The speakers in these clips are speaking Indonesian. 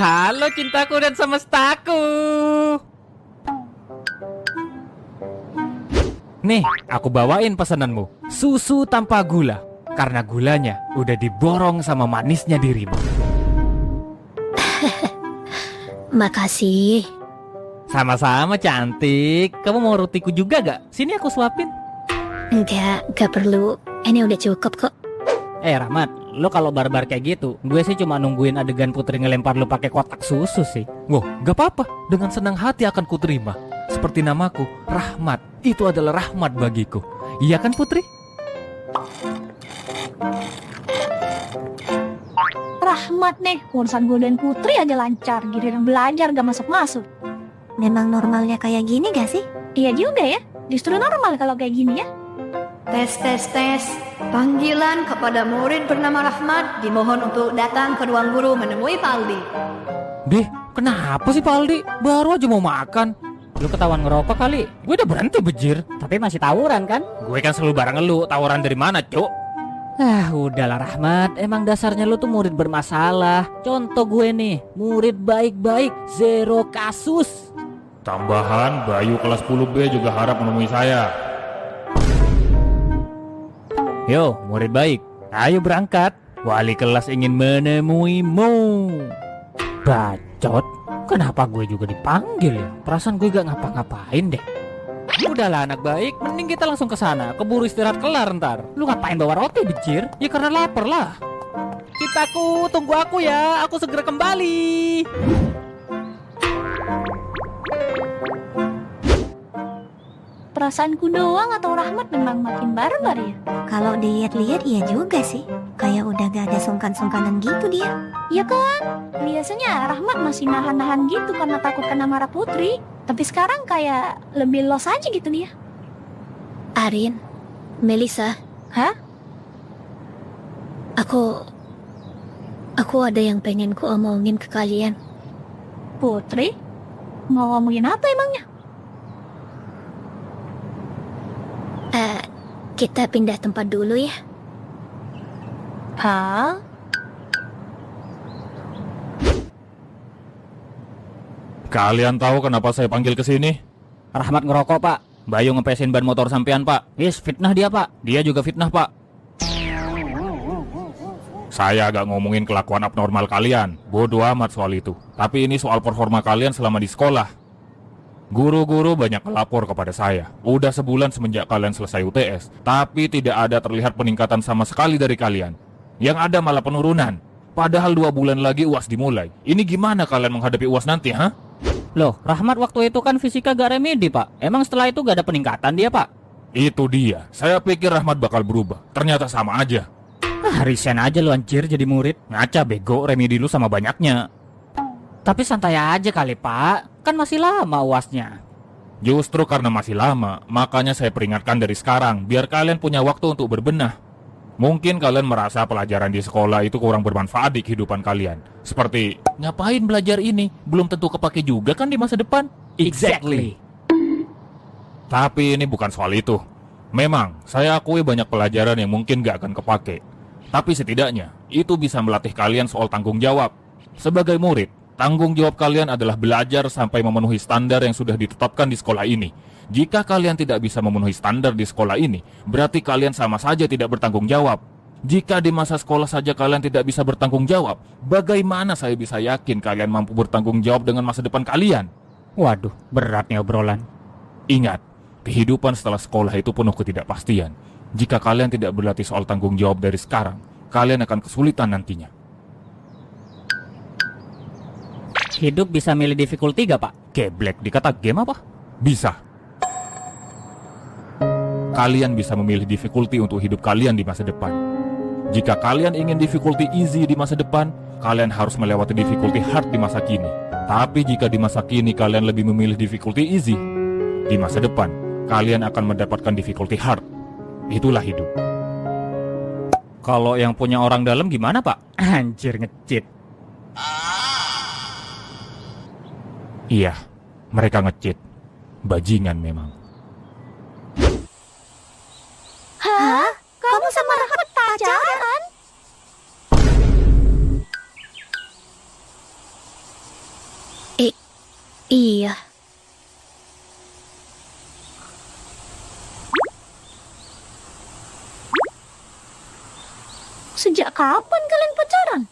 Halo cintaku dan semestaku. Nih, aku bawain pesananmu. Susu tanpa gula. Karena gulanya udah diborong sama manisnya dirimu. Makasih. Sama-sama cantik. Kamu mau rotiku juga gak? Sini aku suapin. Enggak perlu. Ini udah cukup kok. Rahmat, lo kalau barbar kayak gitu, gue sih cuma nungguin adegan Putri ngelempar lo pakai kotak susu sih. Wow, gak apa-apa. Dengan senang hati akan kuterima. Seperti namaku, Rahmat. Itu adalah rahmat bagiku. Iya kan Putri? Rahmat nih, urusan gue dan Putri aja lancar. Giliran belajar gak masuk-masuk. Memang normalnya kayak gini gak sih? Iya juga ya, justru normal kalau kayak gini ya. Tes. Panggilan kepada murid bernama Rahmat dimohon untuk datang ke ruang guru menemui Pak Aldi. Dih, kenapa sih Pak Aldi? Baru aja mau makan. Lu ketahuan ngerokok kali? Gue udah berhenti bejir. Tapi masih tawuran kan? Gue kan selalu bareng lu, tawuran dari mana cuk? Udahlah Rahmat, emang dasarnya lu tuh murid bermasalah. Contoh gue nih, murid baik-baik, zero kasus. Tambahan, Bayu kelas 10B juga harap menemui saya. Yo, murid baik, ayo berangkat. Wali kelas ingin menemuimu. Bacot, kenapa gue juga dipanggil ya? Perasaan gue gak ngapa-ngapain deh. Udahlah anak baik, mending kita langsung ke sana. Keburu istirahat kelar ntar. Lu ngapain bawa roti bicir? Ya karena lapar lah. Cintaku, tunggu aku ya. Aku segera kembali. Perasaanku doang atau Rahmat memang makin barbar ya? Kalau dilihat-lihat iya juga sih. Kayak udah gak ada sungkan-sungkanan gitu dia. Iya kan? Biasanya Rahmat masih nahan-nahan gitu karena takut kena marah Putri. Tapi sekarang kayak lebih los aja gitu dia. Arin, Melissa. Hah? Aku ada yang pengen ku omongin ke kalian. Putri? Mau ngomongin apa emangnya? Kita pindah tempat dulu ya. Hah? Kalian tahu kenapa saya panggil ke sini? Rahmat ngerokok pak. Bayu ngepesin ban motor sampean pak. Yes, fitnah dia pak. Dia juga fitnah pak. Saya agak ngomongin kelakuan abnormal kalian. Bodoh amat soal itu. Tapi ini soal performa kalian selama di sekolah. Guru-guru banyak melapor kepada saya. Udah sebulan semenjak kalian selesai UTS, tapi tidak ada terlihat peningkatan sama sekali dari kalian. Yang ada malah penurunan. Padahal 2 bulan lagi UAS dimulai. Ini gimana kalian menghadapi UAS nanti, ha? Loh, Rahmat waktu itu kan fisika gak remedi pak. Emang setelah itu gak ada peningkatan dia pak? Itu dia. Saya pikir Rahmat bakal berubah. Ternyata sama aja. Resign aja lu anjir jadi murid. Ngaca bego, remedi lu sama banyaknya. Tapi santai aja kali pak. Kan masih lama UASnya. Justru karena masih lama, makanya saya peringatkan dari sekarang, biar kalian punya waktu untuk berbenah. Mungkin kalian merasa pelajaran di sekolah itu kurang bermanfaat di kehidupan kalian. Seperti, ngapain belajar ini? Belum tentu kepake juga kan di masa depan? Exactly. Tapi ini bukan soal itu. Memang, saya akui banyak pelajaran yang mungkin gak akan kepake. Tapi setidaknya, itu bisa melatih kalian soal tanggung jawab. Sebagai murid, tanggung jawab kalian adalah belajar sampai memenuhi standar yang sudah ditetapkan di sekolah ini. Jika kalian tidak bisa memenuhi standar di sekolah ini, berarti kalian sama saja tidak bertanggung jawab. Jika di masa sekolah saja kalian tidak bisa bertanggung jawab, bagaimana saya bisa yakin kalian mampu bertanggung jawab dengan masa depan kalian? Waduh, berat nih obrolan. Ingat, kehidupan setelah sekolah itu penuh ketidakpastian. Jika kalian tidak berlatih soal tanggung jawab dari sekarang, kalian akan kesulitan nantinya. Hidup bisa milih difficulty gak pak? Geblek, dikata game apa? Bisa. Kalian bisa memilih difficulty untuk hidup kalian di masa depan. Jika kalian ingin difficulty easy di masa depan, kalian harus melewati difficulty hard di masa kini. Tapi jika di masa kini kalian lebih memilih difficulty easy, di masa depan kalian akan mendapatkan difficulty hard. Itulah hidup. Kalau yang punya orang dalam gimana pak? Anjir nge-cheat. Iya, mereka nge-cheat. Bajingan memang. Hah? Kamu sama Rahmat pacaran? Iya. Sejak kapan kalian pacaran?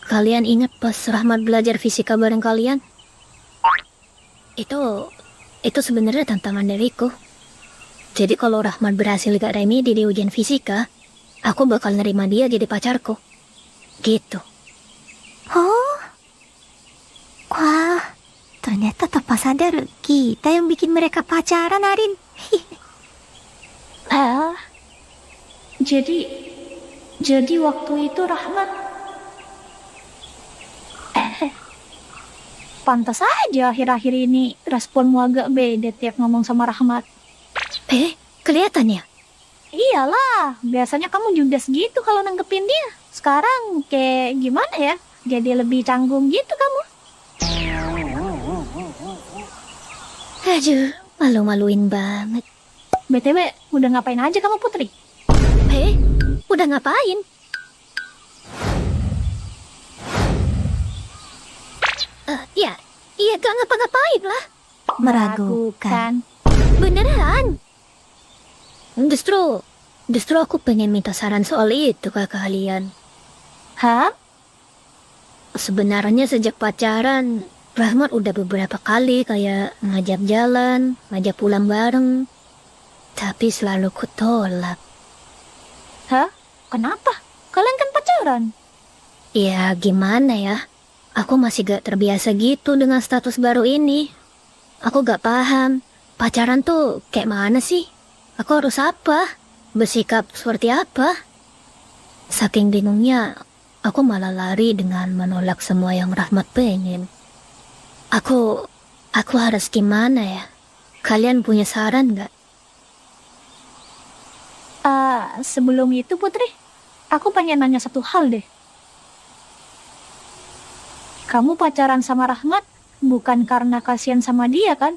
Kalian ingat pas Rahmat belajar fisika bareng kalian? Itu sebenarnya tantangan dariku. Jadi kalau Rahmat berhasil gak remedi di ujian fisika, aku bakal nerima dia jadi pacarku. Gitu. Oh. Wah, ternyata tanpa sadar kita yang bikin mereka pacaran, Arin. Jadi waktu itu Rahmat pantas aja akhir-akhir ini responmu agak beda tiap ngomong sama Rahmat. Kelihatan ya? Iyalah, biasanya kamu juga segitu kalau nanggepin dia. Sekarang kayak gimana ya? Jadi lebih canggung gitu kamu. Aduh, malu-maluin banget. BTW, udah ngapain aja kamu Putri? Udah ngapain? Iya gak ngapa-ngapain lah. Meragukan. Beneran? Justru aku pengen minta saran soal itu ke kalian. Hah? Sebenarnya sejak pacaran, Rahmat udah beberapa kali kayak ngajak jalan, ngajak pulang bareng. Tapi selalu kutolak. Hah? Kenapa? Kalian kan pacaran. Ya gimana ya? Aku masih gak terbiasa gitu dengan status baru ini. Aku gak paham, pacaran tuh kayak mana sih? Aku harus apa? Bersikap seperti apa? Saking bingungnya, aku malah lari dengan menolak semua yang Rahmat pengen. Aku harus gimana ya? Kalian punya saran gak? Sebelum itu Putri, aku pengen nanya satu hal deh. Kamu pacaran sama Rahmat bukan karena kasihan sama dia kan?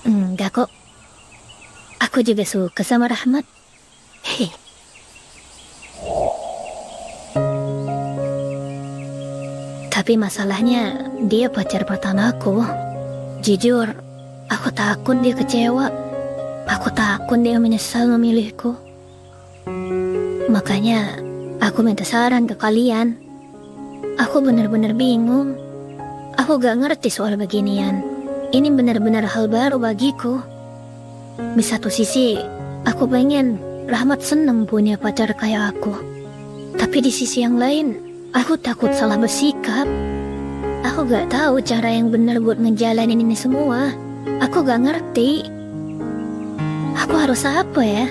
Enggak kok. Aku juga suka sama Rahmat. Tapi masalahnya dia pacar pertamaku. Jujur, aku takut dia kecewa. Aku takut dia menyesal memilihku. Makanya aku minta saran ke kalian. Aku benar-benar bingung. Aku gak ngerti soal beginian. Ini benar-benar hal baru bagiku. Di satu sisi, aku pengen Rahmat seneng punya pacar kayak aku. Tapi di sisi yang lain, aku takut salah bersikap. Aku gak tahu cara yang benar buat ngejalanin ini semua. Aku gak ngerti. Aku harus apa ya?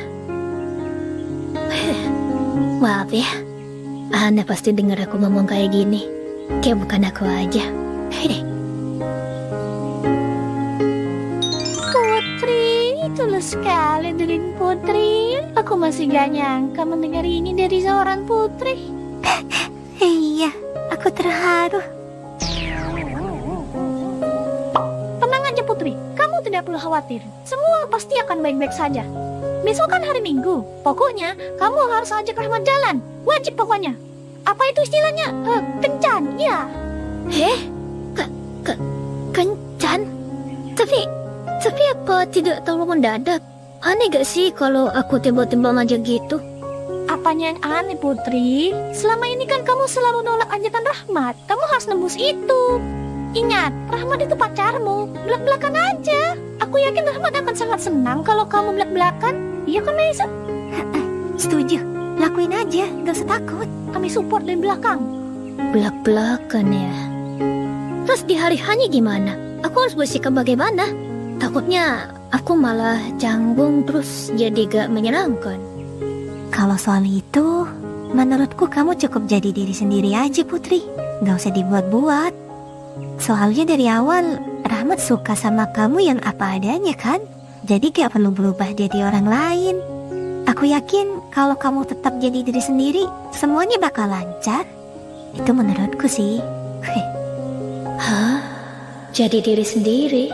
Maaf ya. Anda pasti dengar aku ngomong kayak gini. Kayak bukan aku aja. Putri, tulus sekali dari Putri. Aku masih gak nyangka mendengar ini dari seorang Putri. Iya, aku terharu. Tenang aja Putri, kamu tidak perlu khawatir. Semua pasti akan baik-baik saja. Besok kan hari Minggu. Pokoknya kamu harus ajak Rahmat jalan. Wajib pokoknya. Apa itu istilahnya? Kencan, ya. Kencan? Tapi apa tidak terlalu mendadak? Aneh gak sih kalau aku tiba-tiba ngajak gitu? Apanya yang aneh Putri? Selama ini kan kamu selalu nolak ajakan Rahmat. Kamu harus nembus itu. Ingat, Rahmat itu pacarmu. Belak-belakan aja. Aku yakin Rahmat akan sangat senang kalau kamu belak-belakan. Iya kan Melisa? Setuju, lakuin aja, gak usah takut. Kami support dari belakang. Belak-belakan ya. Terus di hari hanya gimana? Aku harus bersikap bagaimana? Takutnya aku malah canggung terus jadi gak menyenangkan. Kalau soal itu, menurutku kamu cukup jadi diri sendiri aja Putri. Gak usah dibuat-buat. Soalnya dari awal, Rahmat suka sama kamu yang apa adanya kan? Jadi gak perlu berubah jadi orang lain. Aku yakin kalau kamu tetap jadi diri sendiri, semuanya bakal lancar. Itu menurutku sih. Hah? Jadi diri sendiri?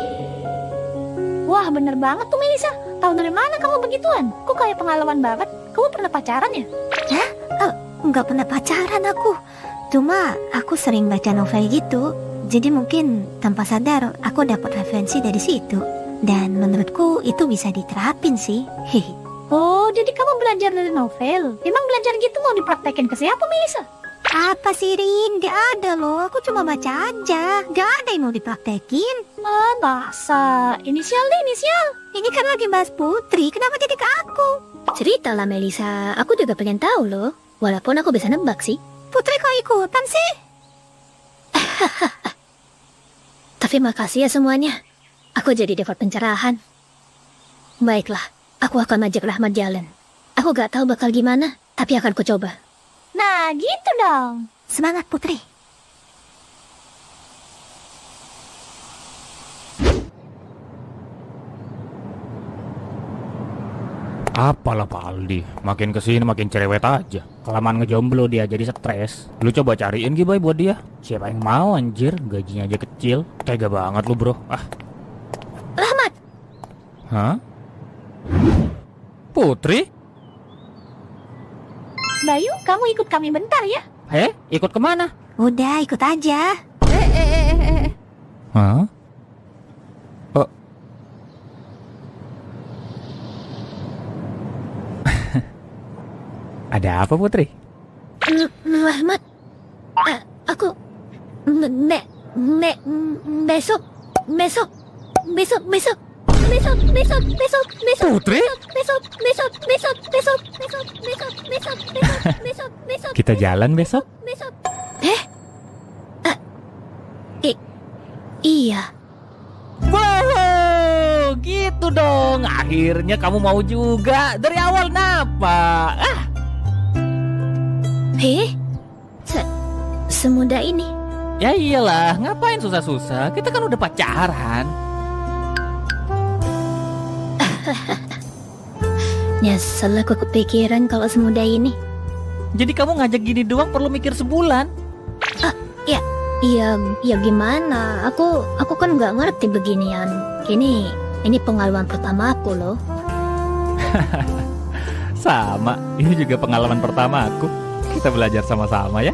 Wah bener banget tuh Melisa. Tahu dari mana kamu begituan? Kok kayak pengalaman banget? Kamu pernah pacaran ya? Nggak pernah pacaran aku. Cuma aku sering baca novel gitu. Jadi mungkin tanpa sadar aku dapat referensi dari situ. Dan menurutku itu bisa diterapin sih. Hehe. Oh, jadi kamu belajar dari novel. Emang belajar gitu mau dipraktekin ke siapa, Melisa? Apa sih Rin? Gak ada loh. Aku cuma baca aja. Gak ada yang mau dipraktekin. Masa? Inisial deh, inisial. Ini kan lagi bahas Putri. Kenapa jadi ke aku? Ceritalah Melisa, aku juga pengen tahu loh. Walaupun aku bisa nebak sih. Putri kok ikutan sih? Tapi makasih ya semuanya. Aku jadi dapat pencerahan. Baiklah, aku akan ngajak Rahmat jalan. Aku gak tahu bakal gimana, tapi akan kucoba. Nah, gitu dong. Semangat Putri. Apalah Pak Aldi, makin kesini makin cerewet aja. Kelamaan ngejomblo dia jadi stres. Lu coba cariin Gibai buat dia. Siapa yang mau anjir, gajinya aja kecil. Tega banget lu bro. Rahmat! Hah? Putri? Bayu, kamu ikut kami bentar ya. Ikut kemana? Udah ikut aja. Hah? Ada apa Putri? Rahmat, aku besok Putri? Kita jalan besok? Iya. Wow, gitu dong. Akhirnya kamu mau juga. Dari awal napa? Semudah ini. Ya iyalah, ngapain susah-susah? Kita kan udah pacaran. Nyesel aku kepikiran kalau semudah ini. Jadi kamu ngajak gini doang perlu mikir sebulan. Iya gimana? Aku kan nggak ngerti beginian. Ini pengalaman pertama aku loh. Sama, ini juga pengalaman pertama aku. Kita belajar sama-sama ya.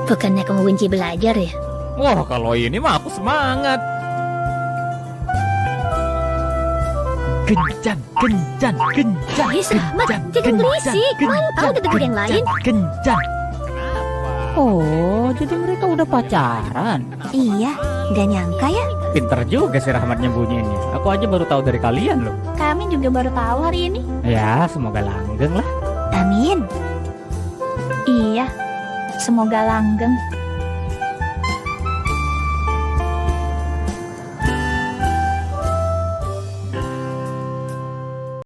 Bukannya kamu benci belajar ya? Wah, kalau ini mah aku semangat. Kencan. Rahmat, jangan berisik. Malu tahu denger yang lain. Kencan. Oh, jadi mereka udah pacaran. Iya, gak nyangka ya. Pinter juga si Rahmat nyembunyiinnya. Aku aja baru tahu dari kalian loh. Kami juga baru tahu hari ini. Ya, semoga langgeng lah. Amin. Iya, semoga langgeng.